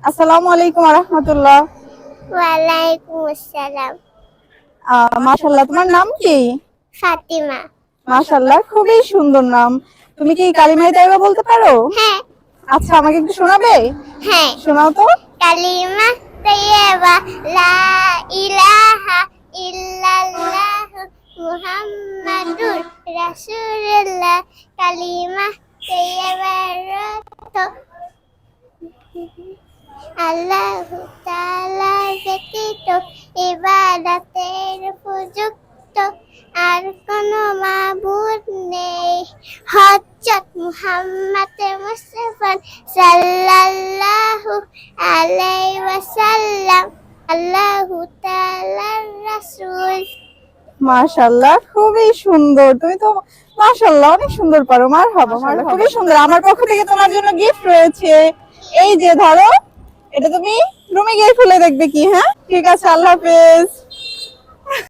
আসসালামু আলাইকুম ওয়া রাহমাতুল্লাহ। ওয়ালাইকুম আসসালাম। মাশাআল্লাহ, তোমার নাম কি? ফাতিমা। মাশাআল্লাহ, খুবই সুন্দর নাম। তুমি কি কালিমায়ে তাইয়্যিবা বলতে পারো? হ্যাঁ। আচ্ছা, আমাকে একটু শোনাবে? হ্যাঁ। শোনাও তো। কালিমা তাইয়্যিবা লা ইলাহা ইল্লাল্লাহ মুহাম্মাদুর রাসূলুল্লাহ। কালিমা তাইয়্যিবার অর্থ আল্লাহু তাআলা ব্যতীত ইবাদতের উপযুক্ত আর কোনো মাবুদ নেই। হযরত মুহাম্মদ মুস্তাফা সাল্লাল্লাহু আলাইহি ওয়াসাল্লাম আল্লাহু তাআলার রাসূল। মাশাআল্লাহ, খুবই সুন্দর। তুমি তো মাশাআল্লাহ অনেক সুন্দর পারো। মারহাবা, মাশাআল্লাহ, খুবই সুন্দর। আমার পক্ষ থেকে তোমার জন্য গিফট রয়েছে। এই যে ধরো, এটা তুমি রুমে গিয়ে খুলে দেখবে কি। হ্যাঁ, ঠিক আছে, আল্লাহ হাফেজ।